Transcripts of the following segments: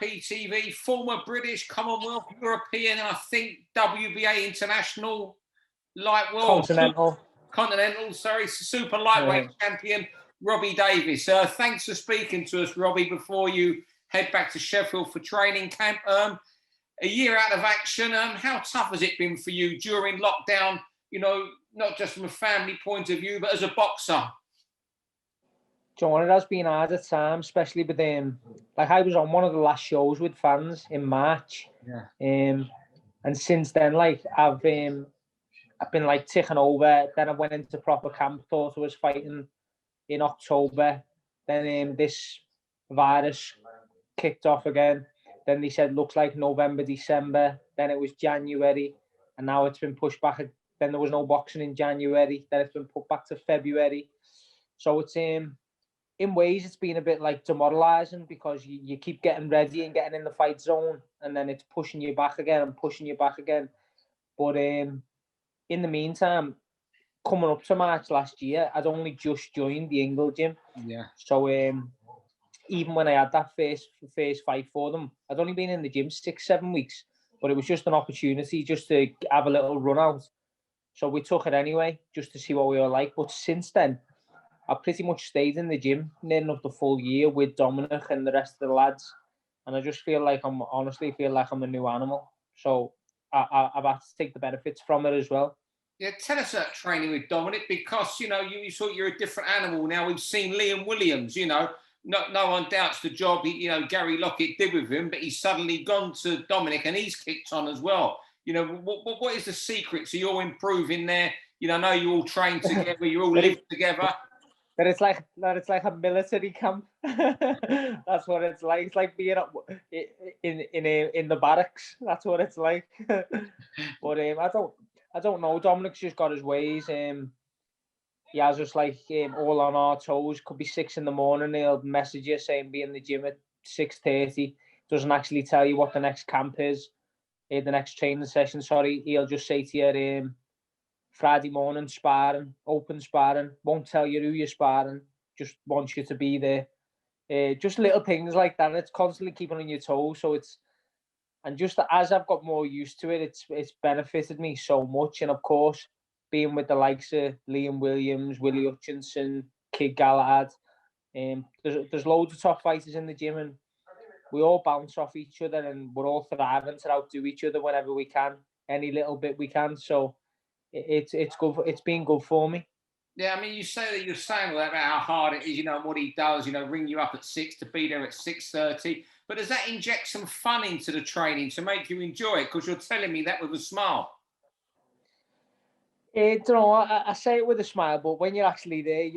IPTV, former British, Commonwealth, European, and I think WBA International Light World. Continental, super lightweight champion, Robbie Davies. Thanks for speaking to us, Robbie, before you head back to Sheffield for training camp. A year out of action, how tough has it been for you during lockdown, you know, not just from a family point of view, but as a boxer? John, it has been hard at times, especially with like I was on one of the last shows with fans in March. And since then, like I've been like ticking over. Then I went into proper camp, thought I was fighting in October. Then this virus kicked off again. Then they said, looks like November, December. Then it was January. And now it's been pushed back. Then there was no boxing in January. Then it's been put back to February. So it's, in ways, it's been a bit like demoralising because you keep getting ready and getting in the fight zone. And then it's pushing you back again and pushing you back again. But in the meantime, coming up to March last year, I'd only just joined the Ingle gym. So even when I had that first fight for them, I'd only been in the gym 6-7 weeks, but it was just an opportunity just to have a little run out. So we took it anyway, just to see what we were like. But since then, I pretty much stayed in the gym near enough the full year with Dominic and the rest of the lads. And I just feel like I'm a new animal. So I've had to take the benefits from it as well. Yeah, tell us about training with Dominic, because, you know, you thought you're a different animal. Now we've seen Liam Williams, you know, no one doubts the job, Gary Lockett did with him, but he's suddenly gone to Dominic and he's kicked on as well. You know, what is the secret to your improving there? You know, I know you all train together, you all live together. But it's like a military camp. That's what it's like. It's like being up in the barracks. That's what it's like. But I don't know. Dominic's just got his ways. He has us like all on our toes. Could be 6 a.m. He'll message you saying be in the gym at 6:30. Doesn't actually tell you what the next camp is, the next training session. Sorry, he'll just say to you, Friday morning sparring, open sparring. Won't tell you who you're sparring. Just wants you to be there. Just little things like that. It's constantly keeping on your toes. So and just as I've got more used to it, it's benefited me so much. And of course, being with the likes of Liam Williams, Willie Hutchinson, Kid Galahad, there's loads of top fighters in the gym, and we all bounce off each other, and we're all thriving to outdo each other whenever we can, any little bit we can. So it's good. It's been good for me. Yeah, I mean, you're saying about how hard it is, you know, and what he does, you know, ring you up at 6 to be there at 6:30. But does that inject some fun into the training to make you enjoy it? Because you're telling me that with a smile. I don't know. I say it with a smile, but when you're actually there,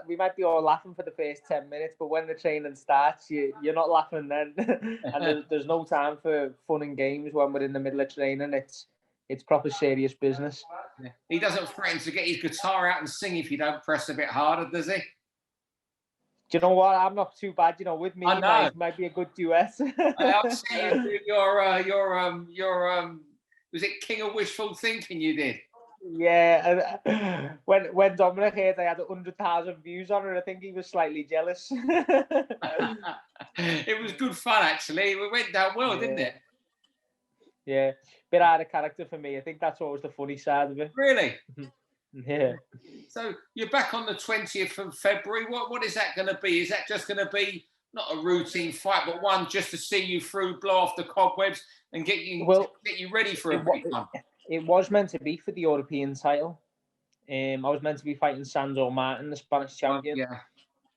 we might be all laughing for the first 10 minutes, but when the training starts, you're not laughing then. And there's no time for fun and games when we're in the middle of training. It's proper serious business. Yeah. He doesn't threaten to get his guitar out and sing if you don't press a bit harder, does he? Do you know what? I'm not too bad. You know, with me, it might be a good duet. I'll see you do your was it King of Wishful Thinking you did? Yeah, when Dominic heard I had 100,000 views on it, I think he was slightly jealous. It was good fun, actually. It went down well, didn't it? Yeah, bit out of character for me. I think that's what was the funny side of it. Really? Yeah. So you're back on the 20th of February. What is that going to be? Is that just going to be not a routine fight, but one just to see you through, blow off the cobwebs, and get you ready for a big one? It was meant to be for the European title. I was meant to be fighting Sandor Martin, the Spanish champion. Yeah.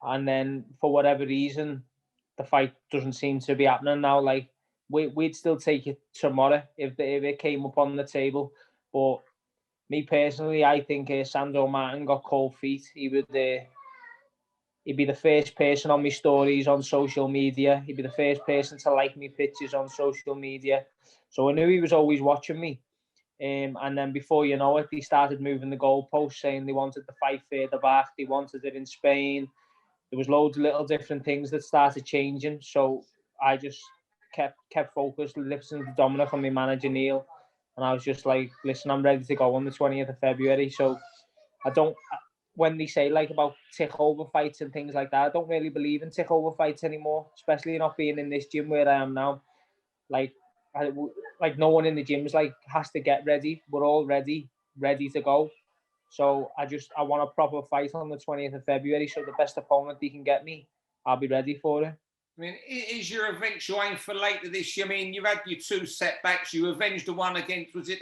And then for whatever reason, the fight doesn't seem to be happening now. Like we'd still take it tomorrow if it came up on the table. But me personally, I think Sandor Martin got cold feet. He'd be the first person on my stories on social media. He'd be the first person to like me pictures on social media. So I knew he was always watching me. And then before you know it, they started moving the goalposts, saying they wanted the fight further back. They wanted it in Spain. There was loads of little different things that started changing. So I just kept focused, listening to Dominic and my manager Neil, and I was just like, listen, I'm ready to go on the 20th of February. So when they say like about tick-over fights and things like that, I don't really believe in tick-over fights anymore, especially not being in this gym where I am now. Like no one in the gym is like has to get ready. We're all ready to go. So I want a proper fight on the 20th of February. So the best opponent they can get me, I'll be ready for it. I mean, is your eventual aim for later this year? I mean, you've had your 2 setbacks. You avenged the one against, was it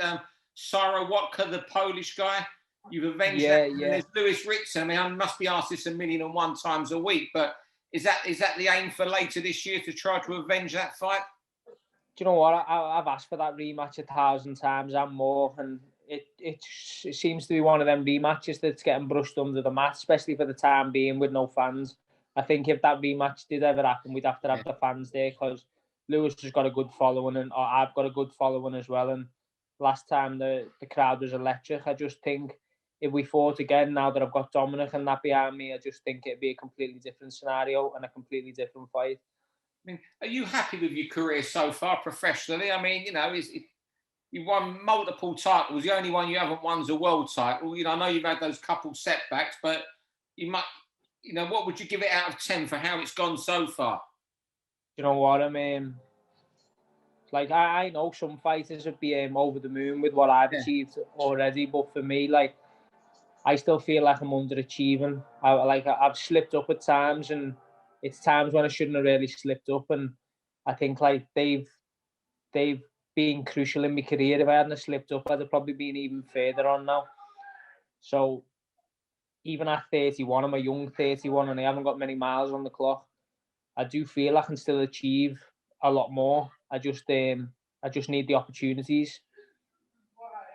Sorowotka, the Polish guy? You've avenged that. And there's Lewis Ritson. I mean, I must be asked this 1,000,001 times a week, but is that the aim for later this year, to try to avenge that fight? Do you know what? I've asked for that rematch 1,000 times and more, and it seems to be one of them rematches that's getting brushed under the mat, especially for the time being with no fans. I think if that rematch did ever happen, we'd have to have the fans there, because Lewis has got a good following, and I've got a good following as well. And last time the crowd was electric. I just think if we fought again, now that I've got Dominic and that behind me, I just think it'd be a completely different scenario and a completely different fight. I mean, are you happy with your career so far professionally? I mean, you've won multiple titles. The only one you haven't won is a world title. I know you've had those couple setbacks, but you might, what would you give it out of 10 for how it's gone so far? You know what I mean? Like, I know some fighters would be over the moon with what I've achieved already, but for me, like, I still feel like I'm underachieving. I've slipped up at times, and it's times when I shouldn't have really slipped up. And I think like they've been crucial in my career. If I hadn't slipped up, I'd have probably been even further on now. So even at 31, I'm a young 31, and I haven't got many miles on the clock. I do feel I can still achieve a lot more. I just need the opportunities.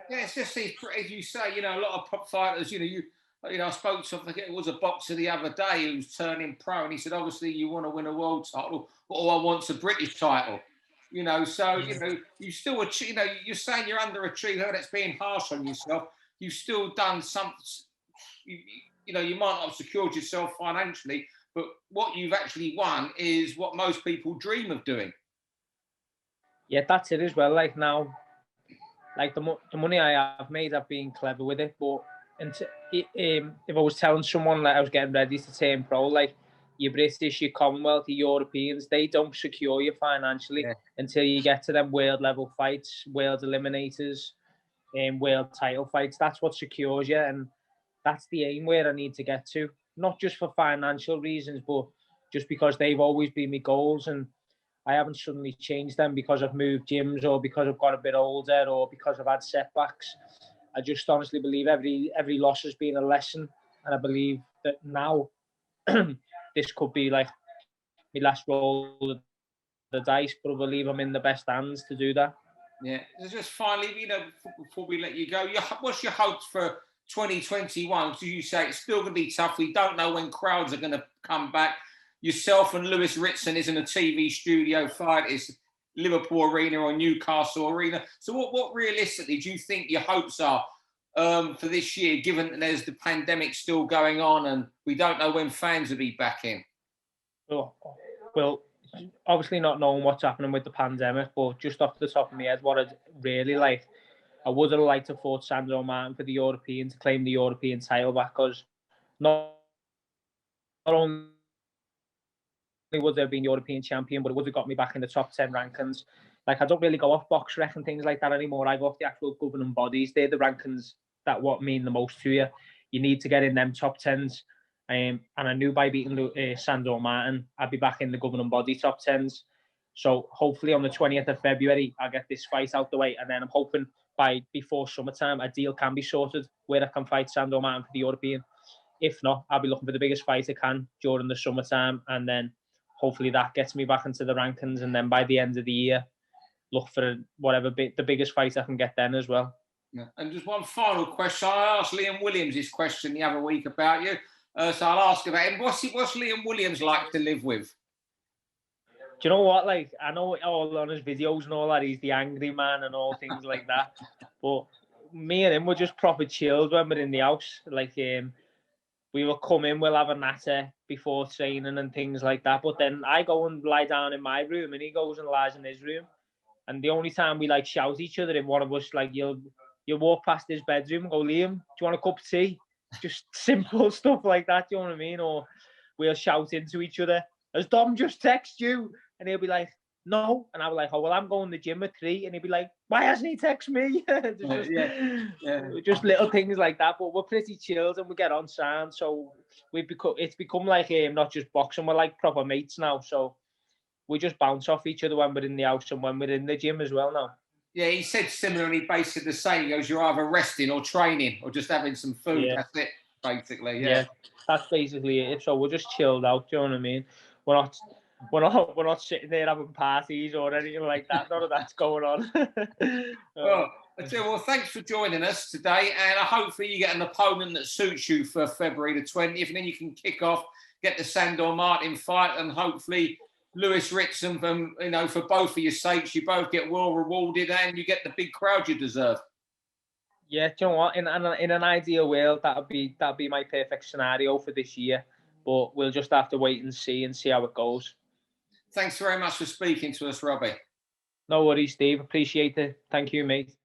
Yeah, it's just as you say, a lot of fighters, I spoke to, I think it was a boxer the other day who's turning pro, and he said, obviously you want to win a world title, but all I want's a British title. So you still achieve. You're saying you're underachieved. That's being harsh on yourself. You've still done something. You might not have secured yourself financially, but what you've actually won is what most people dream of doing. Yeah, that's it as well. Like now, like the money I have made, I've been clever with it. But if I was telling someone that I was getting ready to turn pro, like your British, your Commonwealth, your Europeans, they don't secure you financially until you get to them world level fights, world eliminators, and world title fights. That's what secures you, and that's the aim where I need to get to. Not just for financial reasons, but just because they've always been my goals, and I haven't suddenly changed them because I've moved gyms or because I've got a bit older or because I've had setbacks. I just honestly believe every loss has been a lesson, and I believe that now this could be like my last roll of the dice, but I believe I'm in the best hands to do that. Yeah, just finally, before we let you go, what's your hopes for 2021? Because you say it's still going to be tough. We don't know when crowds are going to come back. Yourself and Lewis Ritson isn't a TV studio fight. It's Liverpool Arena or Newcastle Arena. So what realistically do you think your hopes are for this year, given that there's the pandemic still going on and we don't know when fans will be back in? Well, obviously not knowing what's happening with the pandemic, but just off the top of my head, what I'd really like, I would have liked to fought Sandor Martin for the European, to claim the European title back, because not only would there have been European champion, but it would have got me back in the top 10 rankings. Like, I don't really go off box rec and things like that anymore. I go off the actual governing bodies. They're the rankings that what mean the most to you. You need to get in them top 10s. And I knew by beating Sandor Martin, I'd be back in the governing body top 10s. So hopefully on the 20th of February, I'll get this fight out the way. And then I'm hoping before summertime, a deal can be sorted where I can fight Sandor Martin for the European. If not, I'll be looking for the biggest fight I can during the summertime. And then hopefully that gets me back into the rankings. And then by the end of the year, look for the biggest fight I can get then as well. Yeah. And just one final question. I asked Liam Williams this question the other week about you. So I'll ask about him. What's Liam Williams like to live with? Do you know what? Like, I know all on his videos and all that, he's the angry man and all things like that. But me and him were just proper chilled when we're in the house. Like, we will come in, we'll have a natter before training and things like that. But then I go and lie down in my room, and he goes and lies in his room. And the only time we like shout at each other, if one of us, like, you'll walk past his bedroom and go, Liam, do you want a cup of tea? just simple stuff like that, do you know what I mean? Or we'll shout into each other, has Dom just texted you? And he'll be like, no. And I'll be like, oh, well, I'm going to the gym at 3. And he'll be like, why hasn't he texted me? Just little things like that. But we're pretty chilled and we get on sound. So it's become like not just boxing, we're like proper mates now. So we just bounce off each other when we're in the house and when we're in the gym as well now. Yeah, he said similarly, basically the same. He goes, you're either resting or training or just having some food. Yeah. That's it, basically. Yeah, that's basically it. So we're just chilled out. Do you know what I mean? We're not sitting there having parties or anything like that. None of that's going on. Well, thanks for joining us today, and hopefully you get an opponent that suits you for February the 20th, and then you can kick off, get the Sandor Martin fight, and hopefully Lewis Ritson, for both of your sakes, you both get well rewarded and you get the big crowd you deserve. Yeah, do you know what? In an ideal world, that'd be my perfect scenario for this year. But we'll just have to wait and see how it goes. Thanks very much for speaking to us, Robbie. No worries, Steve. Appreciate it. Thank you, mate.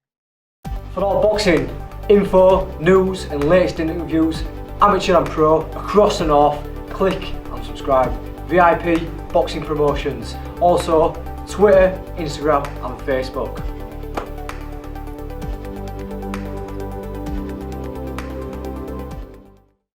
For all boxing info, news, and latest interviews, amateur and pro across the north, click and subscribe. VIP Boxing Promotions. Also, Twitter, Instagram, and Facebook.